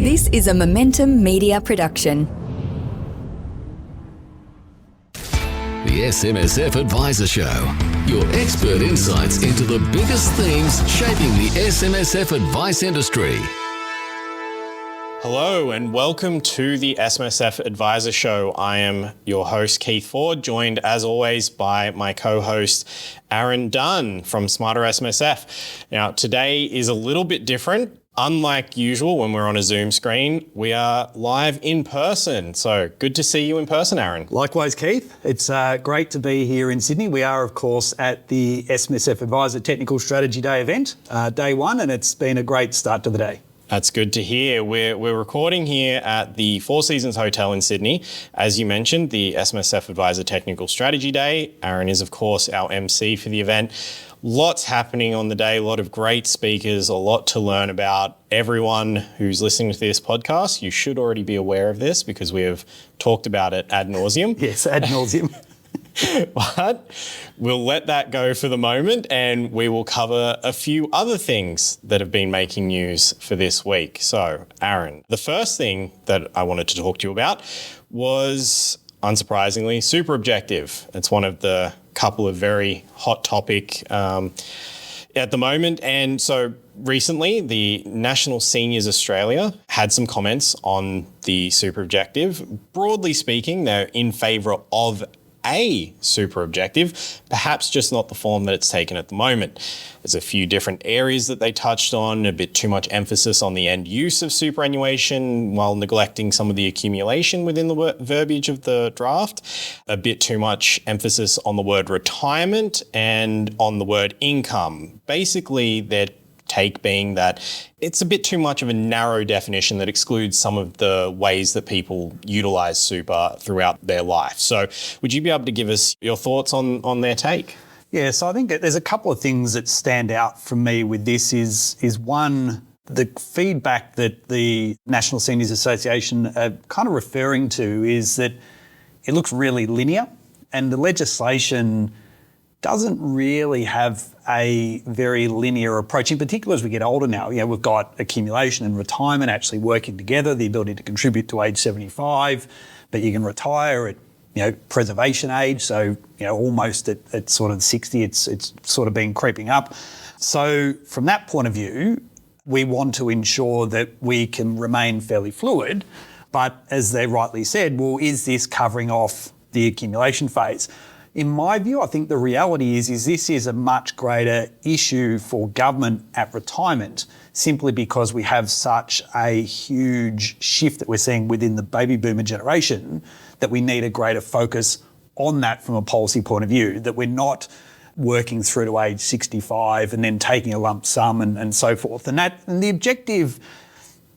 This is a Momentum Media production. The SMSF Adviser Show. Your expert insights into the biggest themes shaping the SMSF advice industry. Hello and welcome to the SMSF Adviser Show. I am your host, Keith Ford, joined as always by my co-host, Aaron Dunn from Smarter SMSF. Now, today is a little bit different. Unlike usual when we're on a Zoom screen, we are live in person. So good to see you in person, Aaron. Likewise, Keith. It's great to be here in Sydney. We are, of course, at the SMSF Adviser Technical Strategy Day event, day one, and it's been a great start to the day. That's good to hear. We're recording here at the Four Seasons Hotel in Sydney. As you mentioned, the SMSF Adviser Technical Strategy Day. Aaron is, of course, our MC for the event. Lots happening on the day, a lot of great speakers, a lot to learn about. Everyone who's listening to this podcast, you should already be aware of this because we have talked about it ad nauseum. Yes, ad nauseum. But we'll let that go for the moment and we will cover a few other things that have been making news for this week. So, Aaron, the first thing that I wanted to talk to you about was, unsurprisingly, super objective. It's one of the couple of very hot topic at the moment. And so recently, the National Seniors Australia had some comments on the super objective. Broadly speaking, they're in favour of a super objective, perhaps just not the form that it's taken at the moment. There's a few different areas that they touched on, a bit too much emphasis on the end use of superannuation while neglecting some of the accumulation within the verbiage of the draft, a bit too much emphasis on the word retirement and on the word income. Basically, their take being that it's a bit too much of a narrow definition that excludes some of the ways that people utilise super throughout their life. So would you be able to give us your thoughts on their take? Yeah, so I think there's a couple of things that stand out for me with this is one, the feedback that the National Seniors Association are kind of referring to is that it looks really linear and the legislation doesn't really have a very linear approach, in particular as we get older now. You know, we've got accumulation and retirement actually working together, the ability to contribute to age 75, but you can retire at, preservation age. So, almost at sort of 60, it's sort of been creeping up. So from that point of view, we want to ensure that we can remain fairly fluid. But as they rightly said, well, is this covering off the accumulation phase? In my view, I think the reality is this is a much greater issue for government at retirement simply because we have such a huge shift that we're seeing within the baby boomer generation that we need a greater focus on that from a policy point of view, that we're not working through to age 65 and then taking a lump sum and so forth. And the objective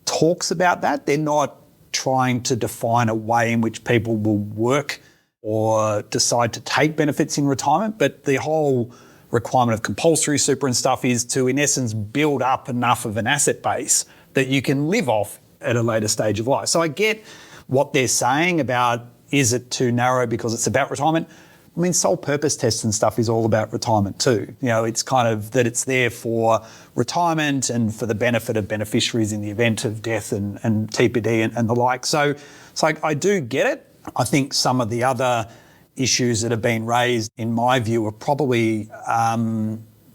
talks about that. They're not trying to define a way in which people will work or decide to take benefits in retirement, but the whole requirement of compulsory super and stuff is to, in essence, build up enough of an asset base that you can live off at a later stage of life. So I get what they're saying about, is it too narrow because it's about retirement? I mean, sole purpose tests and stuff is all about retirement too. It's kind of that it's there for retirement and for the benefit of beneficiaries in the event of death and TPD and the like. So I do get it. I think some of the other issues that have been raised, in my view, are probably a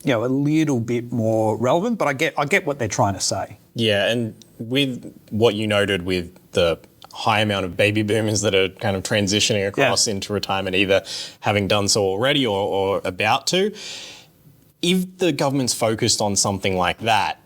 little bit more relevant, but I get what they're trying to say. Yeah, and with what you noted with the high amount of baby boomers that are kind of transitioning across into retirement, either having done so already or about to, if the government's focused on something like that,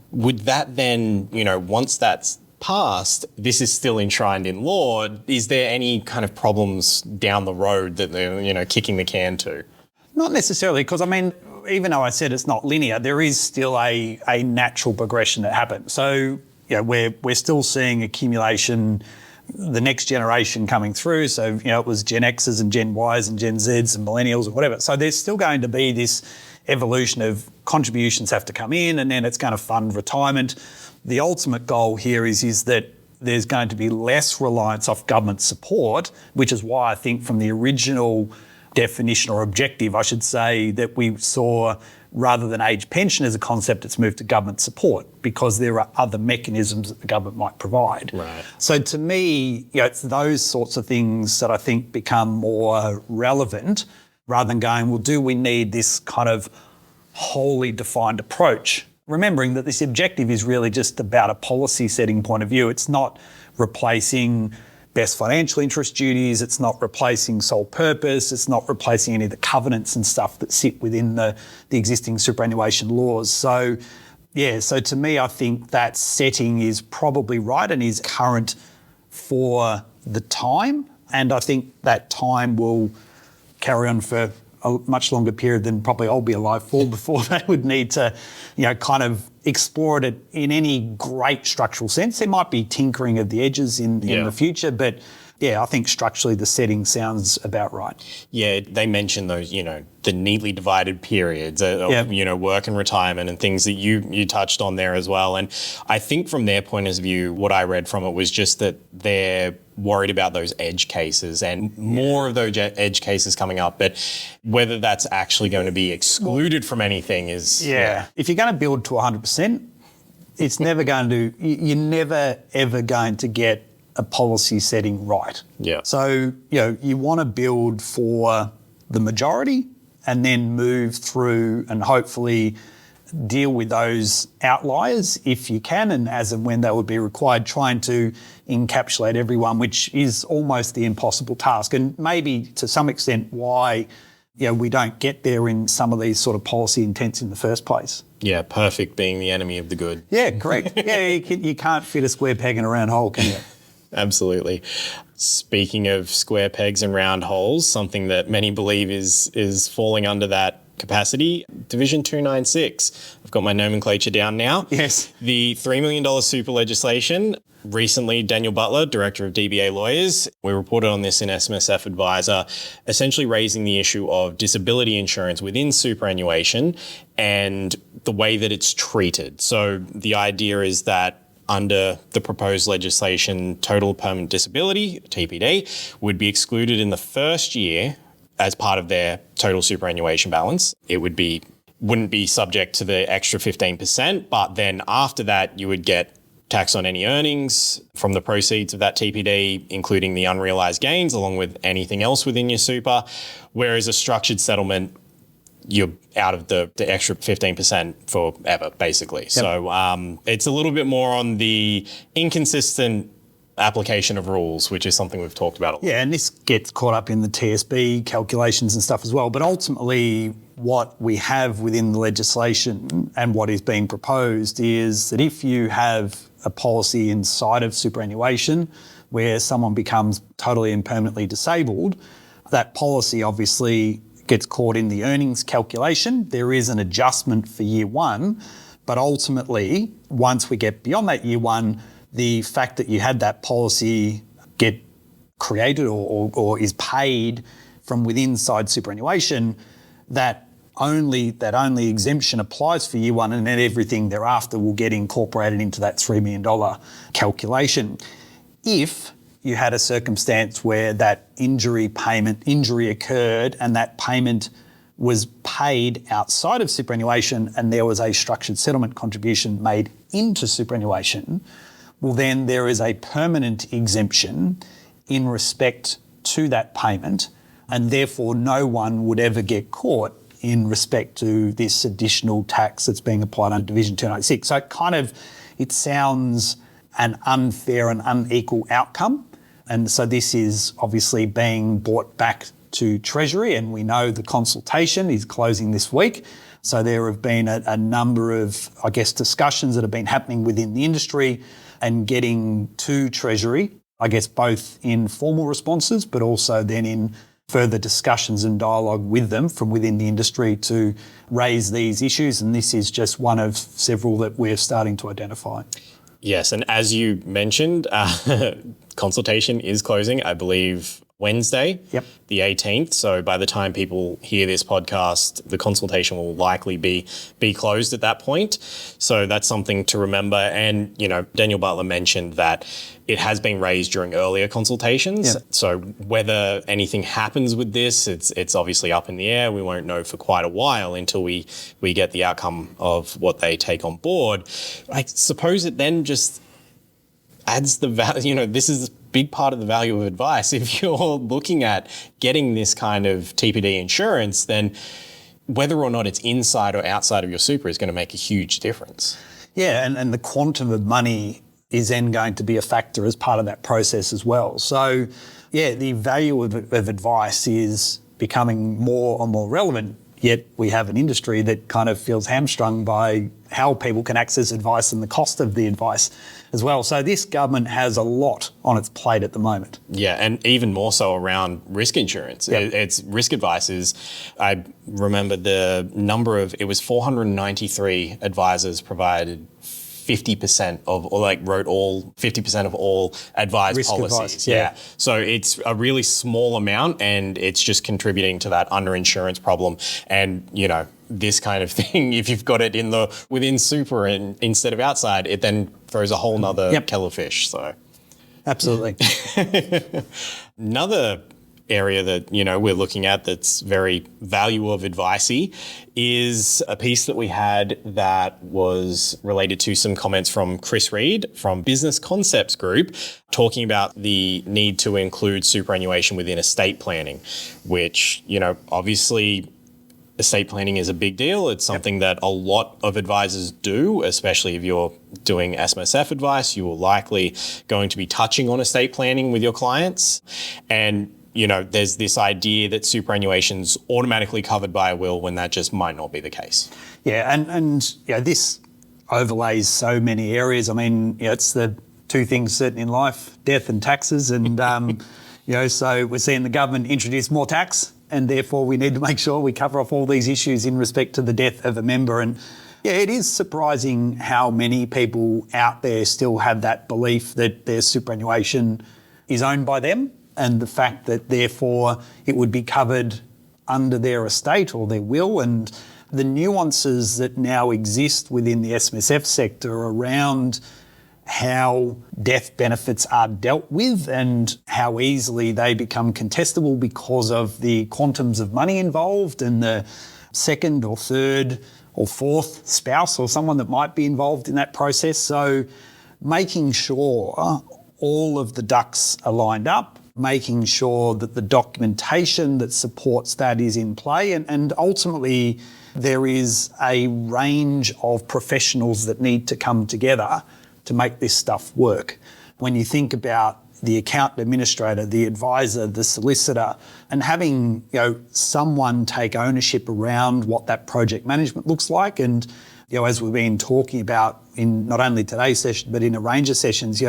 would that then, once that's passed, this is still enshrined in law, is there any kind of problems down the road that they're, kicking the can to? Not necessarily, because even though I said it's not linear, there is still a natural progression that happens. So, we're still seeing accumulation, the next generation coming through. So, it was Gen X's and Gen Y's and Gen Z's and millennials and whatever. So there's still going to be this evolution of contributions have to come in and then it's going to fund retirement. The ultimate goal here is that there's going to be less reliance off government support, which is why I think from the original definition or objective, I should say, that we saw rather than age pension as a concept, it's moved to government support because there are other mechanisms that the government might provide. Right. So to me, it's those sorts of things that I think become more relevant rather than going, well, do we need this kind of wholly defined approach? Remembering that this objective is really just about a policy setting point of view. It's not replacing best financial interest duties, it's not replacing sole purpose, it's not replacing any of the covenants and stuff that sit within the existing superannuation laws. So to me, I think that setting is probably right and is current for the time. And I think that time will carry on for a much longer period than probably I'll be alive for before they would need to, kind of explore it in any great structural sense. There might be tinkering of the edges in the future, but I think structurally the setting sounds about right. Yeah, they mentioned those, the neatly divided periods of work and retirement and things that you touched on there as well. And I think from their point of view, what I read from it was just that they're worried about those edge cases and more of those edge cases coming up. But whether that's actually going to be excluded from anything is... Yeah. If you're going to build to 100%, it's never going to... You're never, ever going to get a policy setting right. Yeah. So, you want to build for the majority and then move through and hopefully deal with those outliers if you can, and as and when they would be required, trying to encapsulate everyone, which is almost the impossible task. And maybe to some extent why we don't get there in some of these sort of policy intents in the first place. Yeah, perfect being the enemy of the good. Yeah, correct. You can't fit a square peg in a round hole, can you? Absolutely. Speaking of square pegs and round holes, something that many believe is falling under that capacity, Division 296. I've got my nomenclature down now. Yes. The $3 million super legislation. Recently, Daniel Butler, Director of DBA Lawyers, we reported on this in SMSF Adviser, essentially raising the issue of disability insurance within superannuation and the way that it's treated. So the idea is that under the proposed legislation, total permanent disability, TPD, would be excluded in the first year as part of their total superannuation balance. It wouldn't be subject to the extra 15%, but then after that, you would get tax on any earnings from the proceeds of that TPD, including the unrealised gains, along with anything else within your super. Whereas a structured settlement, you're out of the extra 15% forever, basically. Yep. So it's a little bit more on the inconsistent application of rules, which is something we've talked about a lot. Yeah, and this gets caught up in the TSB calculations and stuff as well. But ultimately, what we have within the legislation and what is being proposed is that if you have a policy inside of superannuation where someone becomes totally and permanently disabled, that policy obviously gets caught in the earnings calculation. There is an adjustment for year one, but ultimately, once we get beyond that year one, the fact that you had that policy get created or is paid from within inside superannuation, that only exemption applies for year one, and then everything thereafter will get incorporated into that $3 million calculation. If you had a circumstance where that injury occurred and that payment was paid outside of superannuation and there was a structured settlement contribution made into superannuation, well, then there is a permanent exemption in respect to that payment, and therefore no one would ever get caught in respect to this additional tax that's being applied under Division 296. So it sounds an unfair and unequal outcome. And so this is obviously being brought back to Treasury, and we know the consultation is closing this week. So there have been a number of, discussions that have been happening within the industry and getting to Treasury, both in formal responses, but also then in further discussions and dialogue with them from within the industry to raise these issues. And this is just one of several that we're starting to identify. Yes, and as you mentioned, consultation is closing. I believe Wednesday, Yep. the 18th. So by the time people hear this podcast, the consultation will likely be closed at that point. So that's something to remember. And, Daniel Butler mentioned that it has been raised during earlier consultations. Yep. So whether anything happens with this, it's obviously up in the air. We won't know for quite a while until we get the outcome of what they take on board. I suppose it then just adds the value, this is a big part of the value of advice. If you're looking at getting this kind of TPD insurance, then whether or not it's inside or outside of your super is going to make a huge difference. Yeah, and the quantum of money is then going to be a factor as part of that process as well. So, yeah, the value of advice is becoming more and more relevant, yet we have an industry that kind of feels hamstrung by how people can access advice and the cost of the advice as well. So this government has a lot on its plate at the moment. Yeah, and even more so around risk insurance. Yep. It's risk advisors. I remember the number of, it was 493 advisors provided 50% of, or wrote all 50% of all advised risk policies. Advice, yeah. So it's a really small amount, and it's just contributing to that underinsurance problem. And, this kind of thing, if you've got it within super and instead of outside, it then throws a whole nother kettle of fish. So absolutely. Another area that, we're looking at that's very value of advice-y is a piece that we had that was related to some comments from Chris Reed from Business Concepts Group, talking about the need to include superannuation within estate planning, which, obviously estate planning is a big deal. It's something that a lot of advisors do, especially if you're doing SMSF advice. You are likely going to be touching on estate planning with your clients. And there's this idea that superannuation's automatically covered by a will when that just might not be the case. Yeah, and this overlays so many areas. I mean, it's the two things certain in life, death and taxes. And, so we're seeing the government introduce more tax, and therefore we need to make sure we cover off all these issues in respect to the death of a member. And yeah, it is surprising how many people out there still have that belief that their superannuation is owned by them, and the fact that therefore it would be covered under their estate or their will, and the nuances that now exist within the SMSF sector around how death benefits are dealt with and how easily they become contestable because of the quantums of money involved and the second or third or fourth spouse or someone that might be involved in that process. So making sure all of the ducks are lined up, making sure that the documentation that supports that is in play, and ultimately there is a range of professionals that need to come together to make this stuff work. When you think about the accountant administrator, the advisor, the solicitor, and having someone take ownership around what that project management looks like, and as we've been talking about in not only today's session but in a range of sessions,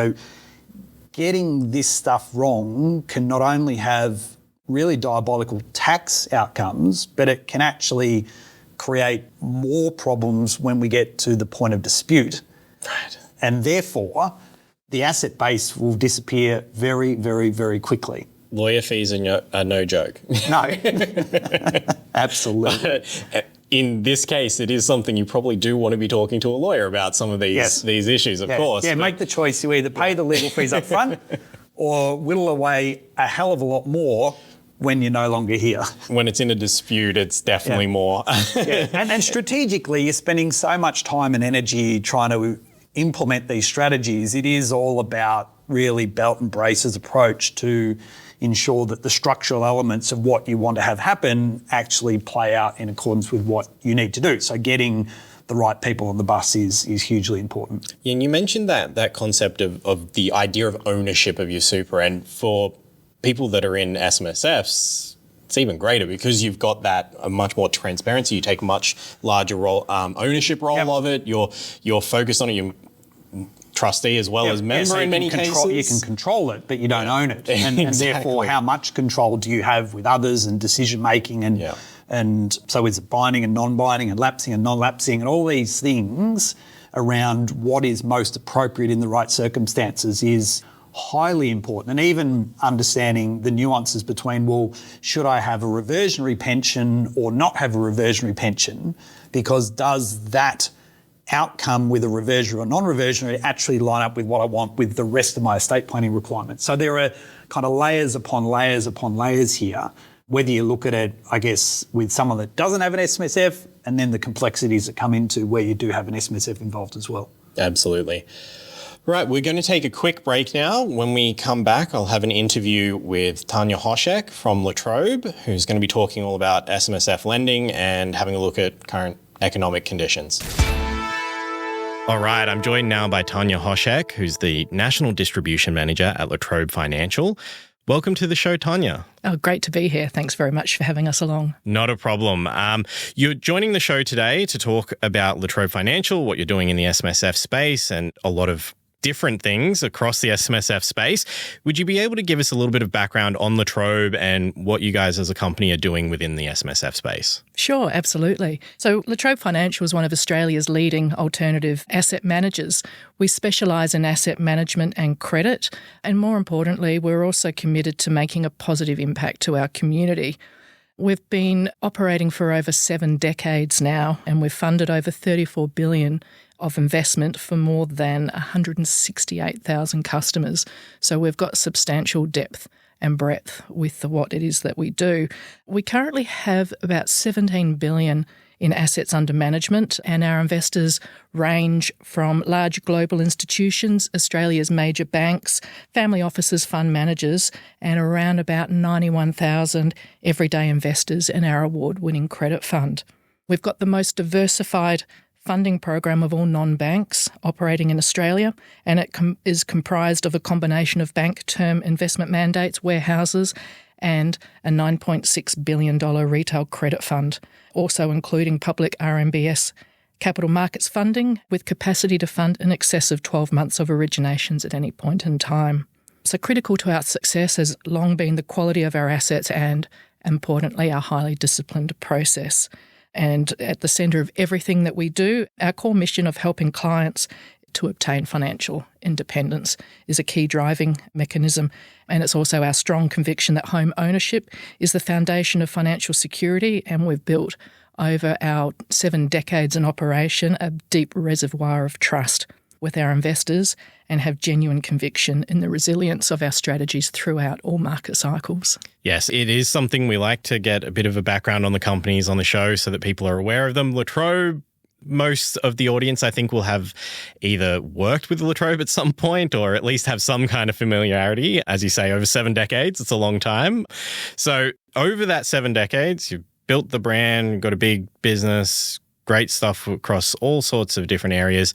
getting this stuff wrong can not only have really diabolical tax outcomes, but it can actually create more problems when we get to the point of dispute. Right. And therefore, the asset base will disappear very, very, very quickly. Lawyer fees are no joke. No, absolutely. In this case, it is something you probably do want to be talking to a lawyer about some of these issues, of course. Yeah, make the choice. You either pay the legal fees up front or whittle away a hell of a lot more when you're no longer here. When it's in a dispute, it's definitely more. And strategically, you're spending so much time and energy trying to implement these strategies. It is all about really belt and braces approach to ensure that the structural elements of what you want to have happen actually play out in accordance with what you need to do. So getting the right people on the bus is hugely important. Yeah, and you mentioned that concept of the idea of ownership of your super, and for people that are in SMSFs, it's even greater because you've got a much more transparency. You take a much larger role, ownership role of it. You're focused on it. You're trustee as well as member in many cases. You can control it, but you don't own it. And therefore, how much control do you have with others and decision making? And so is it binding and non-binding and lapsing and non-lapsing and all these things around what is most appropriate in the right circumstances is highly important. And even understanding the nuances between, well, should I have a reversionary pension or not have a reversionary pension? Because does that outcome with a reversionary or non-reversionary actually line up with what I want with the rest of my estate planning requirements? So there are kind of layers upon layers upon layers here, whether you look at it, I guess, with someone that doesn't have an SMSF and then the complexities that come into where you do have an SMSF involved as well. Absolutely. Right, we're going to take a quick break now. When we come back, I'll have an interview with Tanya Hoshek from Trobe, who's going to be talking all about SMSF lending and having a look at current economic conditions. All right, I'm joined now by Tanya Hoshek, who's the National Distribution Manager at Trobe Financial. Welcome to the show, Tanya. Oh, great to be here. Thanks very much for having us along. Not a problem. You're joining the show today to talk about Trobe Financial, what you're doing in the SMSF space, and a lot of different things across the SMSF space. Would you be able to give us a little bit of background on Trobe and what you guys as a company are doing within the SMSF space? Sure, absolutely. So Trobe Financial is one of Australia's leading alternative asset managers. We specialise in asset management and credit, and more importantly, we're also committed to making a positive impact to our community. We've been operating for over 7 decades now, and we've funded over $34 billion of investment for more than 168,000 customers. So we've got substantial depth and breadth with what it is that we do. We currently have about $17 billion in assets under management, and our investors range from large global institutions, Australia's major banks, family offices, fund managers, and around about 91,000 everyday investors in our award-winning credit fund. We've got the most diversified funding program of all non-banks operating in Australia, and it is comprised of a combination of bank term investment mandates, warehouses, and a $9.6 billion retail credit fund, also including public RMBS capital markets funding with capacity to fund in excess of 12 months of originations at any point in time. So critical to our success has long been the quality of our assets and, importantly, our highly disciplined process. And at the centre of everything that we do, our core mission of helping clients to obtain financial independence is a key driving mechanism. And it's also our strong conviction that home ownership is the foundation of financial security, and we've built over our 7 decades in operation a deep reservoir of trust with our investors and have genuine conviction in the resilience of our strategies throughout all market cycles. Yes, it is something we like to get a bit of a background on the companies on the show so that people are aware of them. Trobe, most of the audience, I think, will have either worked with Trobe at some point or at least have some kind of familiarity. As you say, over 7 decades, it's a long time. So over that 7 decades, you've built the brand, got a big business, great stuff across all sorts of different areas.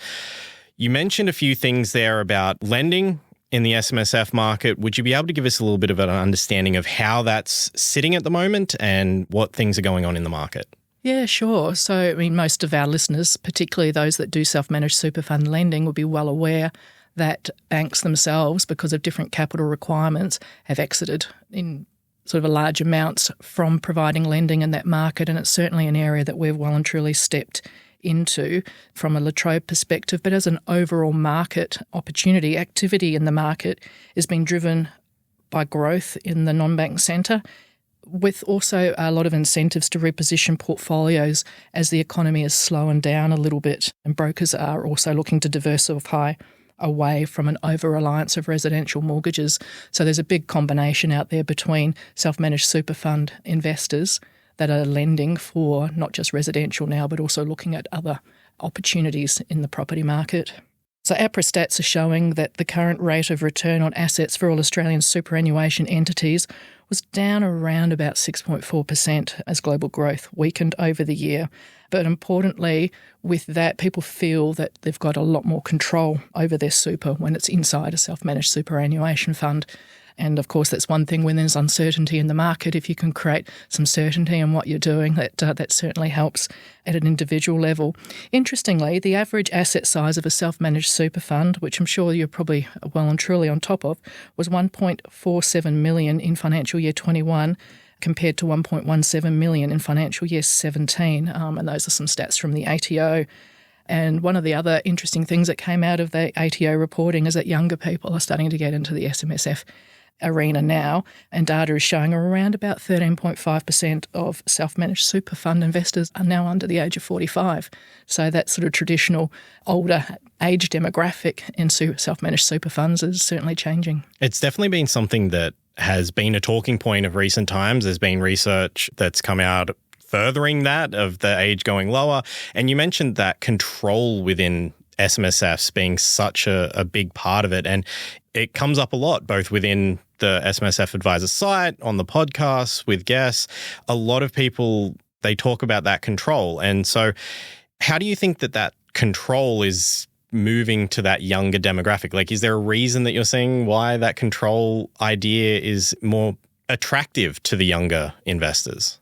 You mentioned a few things there about lending in the SMSF market. Would you be able to give us a little bit of an understanding of how that's sitting at the moment and what things are going on in the market? Yeah, sure. So, most of our listeners, particularly those that do self-managed super fund lending, will be well aware that banks themselves, because of different capital requirements, have exited in sort of large amounts from providing lending in that market. And it's certainly an area that we've well and truly stepped into from a Trobe perspective. But as an overall market opportunity, activity in the market is being driven by growth in the non-bank centre, with also a lot of incentives to reposition portfolios as the economy is slowing down a little bit, and brokers are also looking to diversify away from an over-reliance of residential mortgages. So there's a big combination out there between self-managed super fund investors that are lending for not just residential now, but also looking at other opportunities in the property market. So APRA stats are showing that the current rate of return on assets for all Australian superannuation entities was down around about 6.4% as global growth weakened over the year. But importantly, with that, people feel that they've got a lot more control over their super when it's inside a self-managed superannuation fund. And of course, that's one thing when there's uncertainty in the market. If you can create some certainty in what you're doing, that certainly helps at an individual level. Interestingly, the average asset size of a self-managed super fund, which I'm sure you're probably well and truly on top of, was $1.47 million in financial year 21 compared to $1.17 million in financial year 17. And those are some stats from the ATO. And one of the other interesting things that came out of the ATO reporting is that younger people are starting to get into the SMSF arena now, and data is showing around about 13.5% of self-managed super fund investors are now under the age of 45. So that sort of traditional older age demographic in self-managed super funds is certainly changing. It's definitely been something that has been a talking point of recent times. There's been research that's come out furthering that, of the age going lower. And you mentioned that control within SMSFs being such a big part of it. And it comes up a lot, both within the SMSF Adviser site, on the podcast, with guests. A lot of people, they talk about that control. And so how do you think that control is moving to that younger demographic? Like, is there a reason that you're seeing why that control idea is more attractive to the younger investors?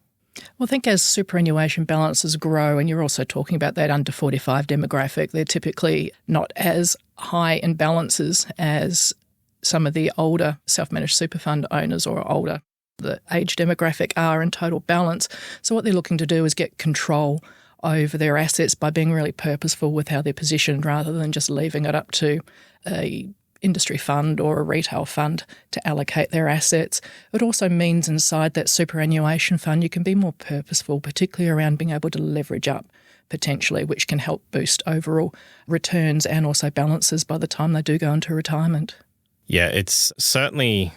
Well, I think as superannuation balances grow, and you're also talking about that under 45 demographic, they're typically not as high in balances as some of the older self-managed super fund owners or older the age demographic are in total balance. So what they're looking to do is get control over their assets by being really purposeful with how they're positioned, rather than just leaving it up to a industry fund or a retail fund to allocate their assets. It also means inside that superannuation fund you can be more purposeful, particularly around being able to leverage up potentially, which can help boost overall returns and also balances by the time they do go into retirement. Yeah, it's certainly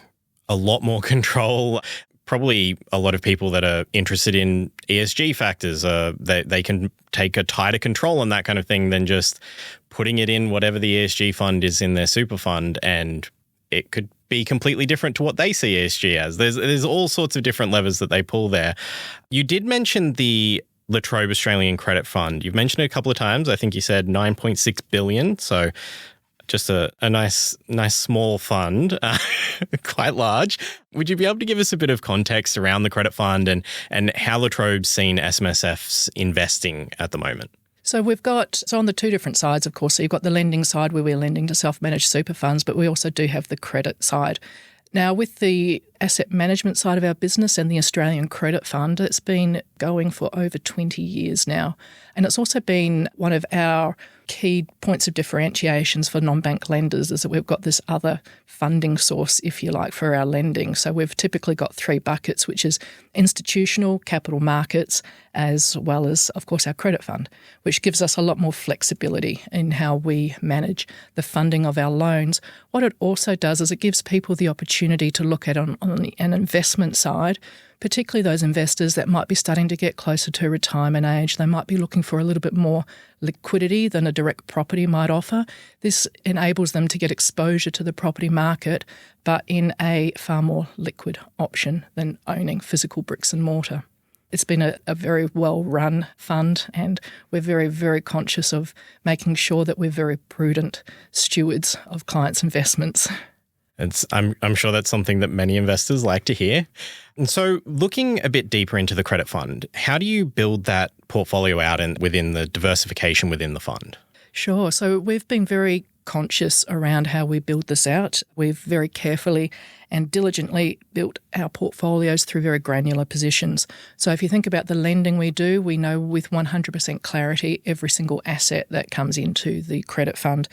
a lot more control. Probably a lot of people that are interested in ESG factors, they can take a tighter control on that kind of thing than just putting it in whatever the ESG fund is in their super fund, and it could be completely different to what they see ESG as. There's all sorts of different levers that they pull there. You did mention the Trobe Australian Credit Fund. You've mentioned it a couple of times. I think you said 9.6 billion. So just a nice small fund, quite large. Would you be able to give us a bit of context around the credit fund and how La Trobe's seen SMSFs investing at the moment? So we've got, on the two different sides, of course, so you've got the lending side where we're lending to self-managed super funds, but we also do have the credit side. Now, with the asset management side of our business and the Australian Credit Fund, it's been going for over 20 years now. And it's also been one of our key points of differentiations for non-bank lenders is that we've got this other funding source, if you like, for our lending. So we've typically got three buckets, which is institutional, capital markets, as well as, of course, our credit fund, which gives us a lot more flexibility in how we manage the funding of our loans. What it also does is it gives people the opportunity to look at on an investment side, particularly those investors that might be starting to get closer to retirement age. They might be looking for a little bit more liquidity than a direct property might offer. This enables them to get exposure to the property market, but in a far more liquid option than owning physical bricks and mortar. It's been a very well-run fund, and we're very, very conscious of making sure that we're very prudent stewards of clients' investments. I'm sure that's something that many investors like to hear. And so looking a bit deeper into the credit fund, how do you build that portfolio out and within the diversification within the fund? Sure. So we've been very conscious around how we build this out. We've very carefully and diligently built our portfolios through very granular positions. So if you think about the lending we do, we know with 100% clarity every single asset that comes into the credit fund.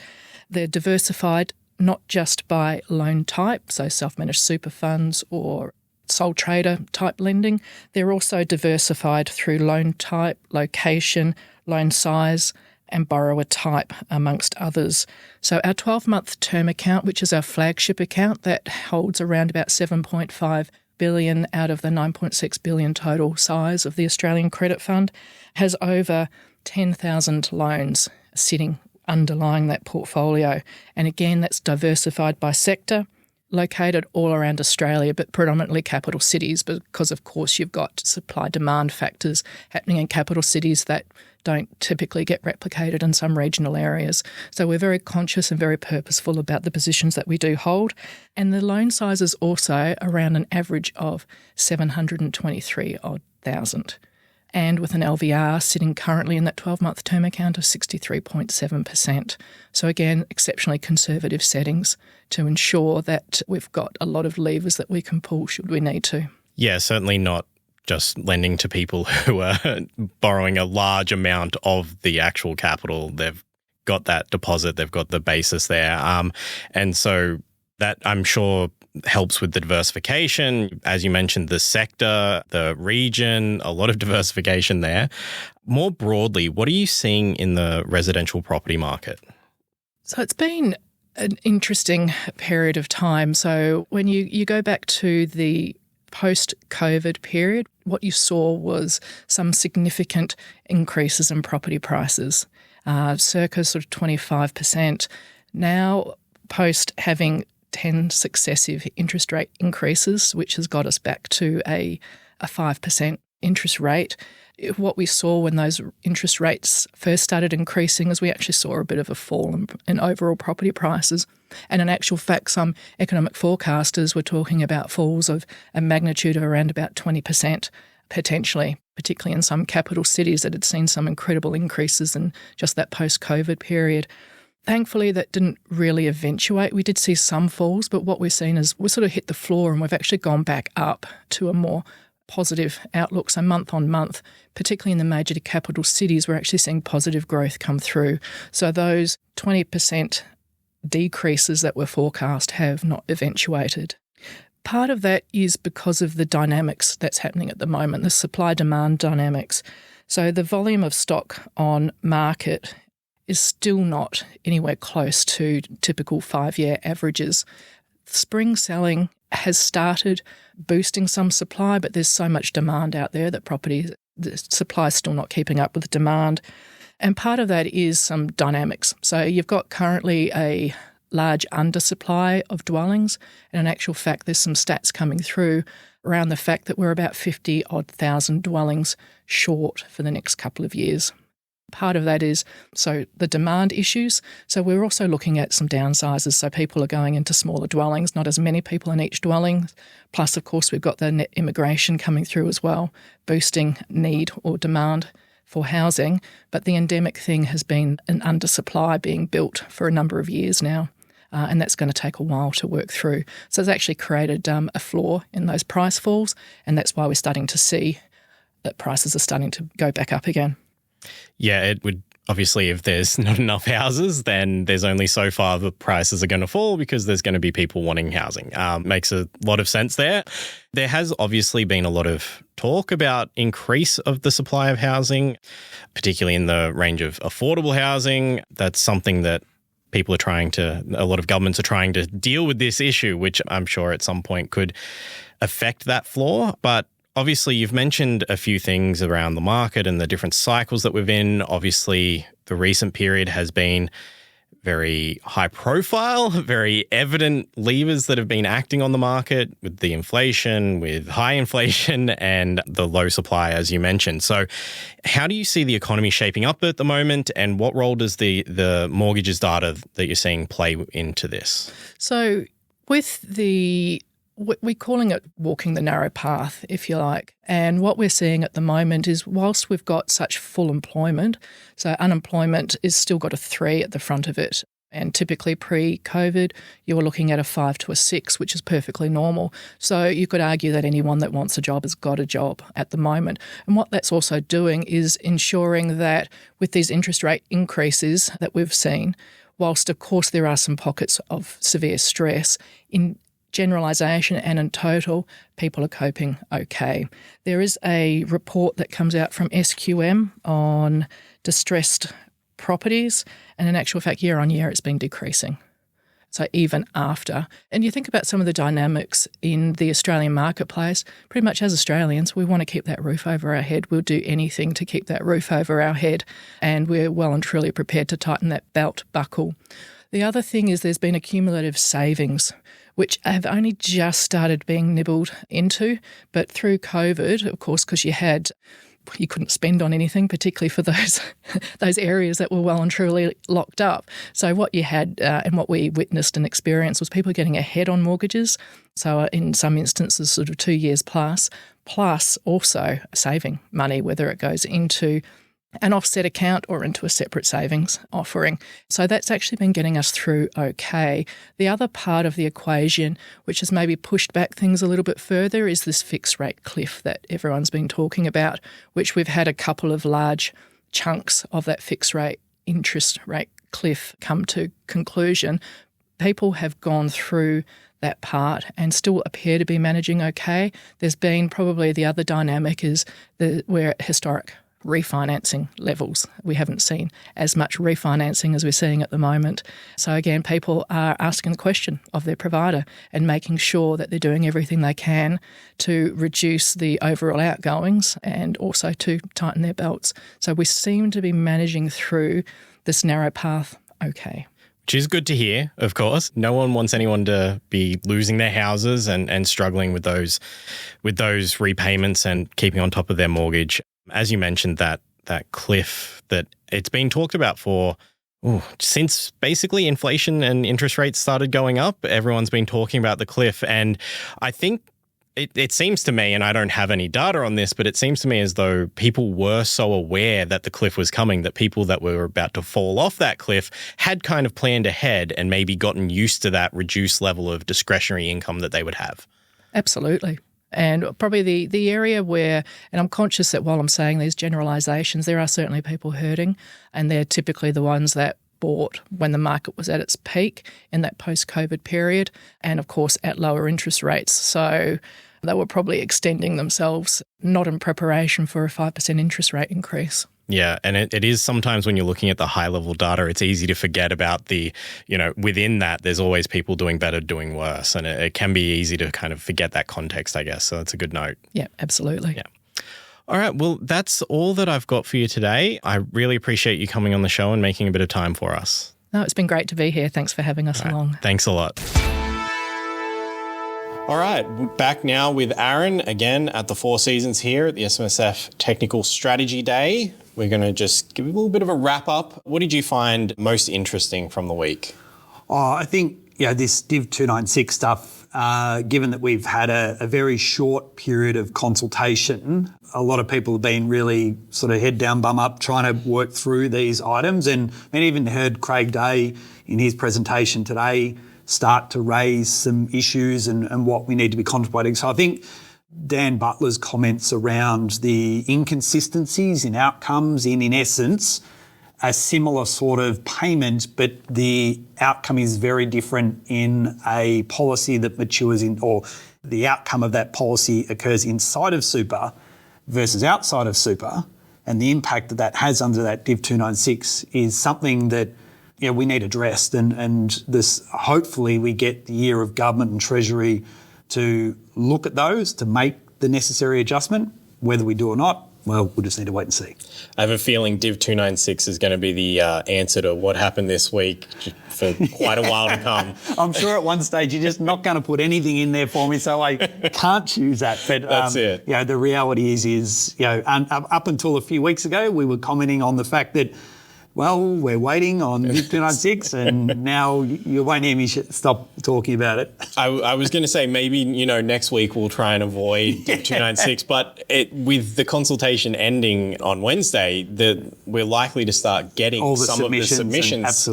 They're diversified not just by loan type, so self-managed super funds or sole trader type lending. They're also diversified through loan type, location, loan size, and borrower type, amongst others. So our 12-month term account, which is our flagship account, that holds around about 7.5 billion out of the 9.6 billion total size of the Australian Credit Fund, has over 10,000 loans sitting underlying that portfolio. And again, that's diversified by sector, located all around Australia, but predominantly capital cities, because of course you've got supply-demand factors happening in capital cities that don't typically get replicated in some regional areas. So we're very conscious and very purposeful about the positions that we do hold. And the loan size is also around an average of 723,000. And with an LVR sitting currently in that 12-month term account of 63.7%. So again, exceptionally conservative settings to ensure that we've got a lot of levers that we can pull should we need to. Yeah, certainly not just lending to people who are borrowing a large amount of the actual capital. They've got that deposit, they've got the basis there. And so that, I'm sure, helps with the diversification. As you mentioned, the sector, the region, a lot of diversification there. More broadly, what are you seeing in the residential property market? So it's been an interesting period of time. So when you go back to the post-COVID period, what you saw was some significant increases in property prices, circa sort of 25%. Now, post having 10 successive interest rate increases, which has got us back to a 5% interest rate. What we saw when those interest rates first started increasing is we actually saw a bit of a fall in overall property prices. And in actual fact, some economic forecasters were talking about falls of a magnitude of around about 20% potentially, particularly in some capital cities that had seen some incredible increases in just that post-COVID period. Thankfully, that didn't really eventuate. We did see some falls, but what we've seen is we sort of hit the floor and we've actually gone back up to a more positive outlook. So month on month, particularly in the major capital cities, we're actually seeing positive growth come through. So those 20% decreases that were forecast have not eventuated. Part of that is because of the dynamics that's happening at the moment, the supply-demand dynamics. So the volume of stock on market is still not anywhere close to typical 5-year averages. Spring selling has started boosting some supply, but there's so much demand out there that the supply is still not keeping up with demand. And part of that is some dynamics. So you've got currently a large undersupply of dwellings, and in actual fact there's some stats coming through around the fact that we're about 50,000 dwellings short for the next couple of years. Part of that is the demand issues. So we're also looking at some downsizes. So people are going into smaller dwellings, not as many people in each dwelling. Plus, of course, we've got the net immigration coming through as well, boosting need or demand for housing. But the endemic thing has been an undersupply being built for a number of years now. And that's going to take a while to work through. So it's actually created a floor in those price falls. And that's why we're starting to see that prices are starting to go back up again. Yeah, it would obviously, if there's not enough houses, then there's only so far the prices are going to fall because there's going to be people wanting housing. Makes a lot of sense there. There has obviously been a lot of talk about increase of the supply of housing, particularly in the range of affordable housing. That's something that a lot of governments are trying to deal with this issue, which I'm sure at some point could affect that floor. But obviously, you've mentioned a few things around the market and the different cycles that we've in. Obviously, the recent period has been very high profile, very evident levers that have been acting on the market with the inflation, with high inflation and the low supply, as you mentioned. So how do you see the economy shaping up at the moment, and what role does the mortgages data that you're seeing play into this? So we're calling it walking the narrow path, if you like. And what we're seeing at the moment is whilst we've got such full employment, so unemployment is still got a 3 at the front of it. And typically pre-COVID, you were looking at a 5 to a 6, which is perfectly normal. So you could argue that anyone that wants a job has got a job at the moment. And what that's also doing is ensuring that with these interest rate increases that we've seen, whilst of course there are some pockets of severe stress, in generalisation and in total, people are coping okay. There is a report that comes out from SQM on distressed properties, and in actual fact, year on year, it's been decreasing. So even after. And you think about some of the dynamics in the Australian marketplace, pretty much as Australians, we want to keep that roof over our head. We'll do anything to keep that roof over our head, and we're well and truly prepared to tighten that belt buckle. The other thing is there's been accumulative savings, which have only just started being nibbled into. But through COVID, of course, because you couldn't spend on anything, particularly for those areas that were well and truly locked up. So what you had and what we witnessed and experienced was people getting ahead on mortgages. So in some instances, sort of 2 years plus also saving money, whether it goes into an offset account or into a separate savings offering. So that's actually been getting us through okay. The other part of the equation, which has maybe pushed back things a little bit further, is this fixed rate cliff that everyone's been talking about, which we've had a couple of large chunks of that fixed rate interest rate cliff come to conclusion. People have gone through that part and still appear to be managing okay. There's been probably the other dynamic is we're at historic refinancing levels. We haven't seen as much refinancing as we're seeing at the moment. So again, people are asking the question of their provider and making sure that they're doing everything they can to reduce the overall outgoings and also to tighten their belts. So we seem to be managing through this narrow path okay. Which is good to hear, of course. No one wants anyone to be losing their houses and struggling with those repayments and keeping on top of their mortgage. As you mentioned, that cliff that it's been talked about since basically inflation and interest rates started going up, everyone's been talking about the cliff. And I think it seems to me, and I don't have any data on this, but it seems to me as though people were so aware that the cliff was coming that people that were about to fall off that cliff had kind of planned ahead and maybe gotten used to that reduced level of discretionary income that they would have. Absolutely. And probably the area where, and I'm conscious that while I'm saying these generalisations, there are certainly people hurting, and they're typically the ones that bought when the market was at its peak in that post-COVID period, and of course at lower interest rates. So they were probably extending themselves not in preparation for a 5% interest rate increase. Yeah, and it is sometimes when you're looking at the high-level data, it's easy to forget about within that, there's always people doing better, doing worse, and it can be easy to kind of forget that context, I guess. So that's a good note. Yeah, absolutely. Yeah. All right, well, that's all that I've got for you today. I really appreciate you coming on the show and making a bit of time for us. No, it's been great to be here. Thanks for having us along. Thanks a lot. All right, back now with Aaron again at the Four Seasons here at the SMSF Technical Strategy Day. We're going to just give a little bit of a wrap up. What did you find most interesting from the week? I think this Div 296 stuff, given that we've had a very short period of consultation, a lot of people have been really sort of head down, bum up, trying to work through these items. And I even heard Craig Day in his presentation today start to raise some issues and what we need to be contemplating. So I think Dan Butler's comments around the inconsistencies in outcomes in essence, a similar sort of payment, but the outcome is very different in a policy that matures in, or the outcome of that policy occurs inside of super versus outside of super, and the impact that has under that Div 296 is something that we need addressed, and this hopefully we get the year of government and Treasury to look at those to make the necessary adjustment. Whether we do or not, well, we'll just need to wait and see. I have a feeling Div 296 is going to be the answer to what happened this week for quite a while to come. I'm sure at one stage you're just not going to put anything in there for me, so I can't choose that. But that's it. The reality is up until a few weeks ago, we were commenting on the fact that, well, we're waiting on Div 296, and now you won't hear me stop talking about it. I was going to say maybe, next week we'll try and avoid Div 296, but with the consultation ending on Wednesday, we're likely to start getting some of the submissions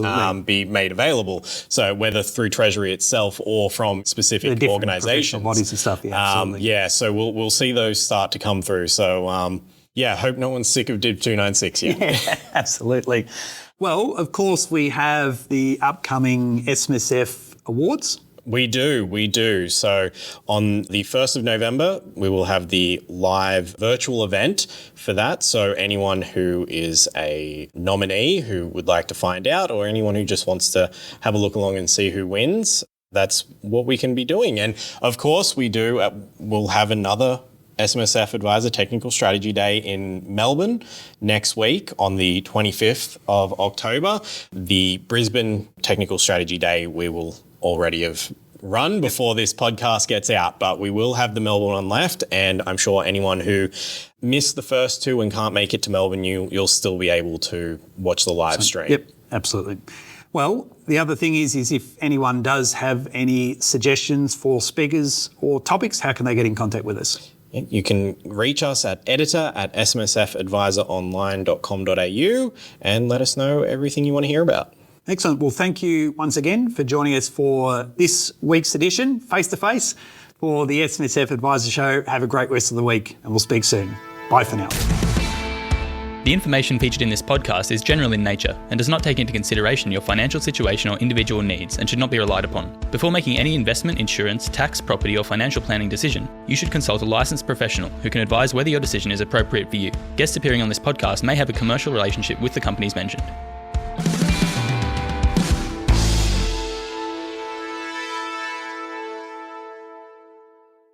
be made available. So whether through Treasury itself or from specific organisations. Bodies and stuff, absolutely. So we'll see those start to come through. So, hope no one's sick of Div 296 yet. Yeah, absolutely. Well, of course, we have the upcoming SMSF Awards. We do. So on the 1st of November, we will have the live virtual event for that. So anyone who is a nominee who would like to find out, or anyone who just wants to have a look along and see who wins, that's what we can be doing. And of course, we'll have another SMSF Adviser Technical Strategy Day in Melbourne next week on the 25th of October. The Brisbane Technical Strategy Day we will already have run before this podcast gets out, but we will have the Melbourne one left, and I'm sure anyone who missed the first two and can't make it to Melbourne, you'll still be able to watch the live stream. Yep, absolutely. Well, the other thing is if anyone does have any suggestions for speakers or topics, how can they get in contact with us? You can reach us at editor@smsfadvisoronline.com.au and let us know everything you want to hear about. Excellent. Well, thank you once again for joining us for this week's edition, face-to-face, for the SMSF Adviser Show. Have a great rest of the week and we'll speak soon. Bye for now. The information featured in this podcast is general in nature and does not take into consideration your financial situation or individual needs and should not be relied upon. Before making any investment, insurance, tax, property or financial planning decision, you should consult a licensed professional who can advise whether your decision is appropriate for you. Guests appearing on this podcast may have a commercial relationship with the companies mentioned.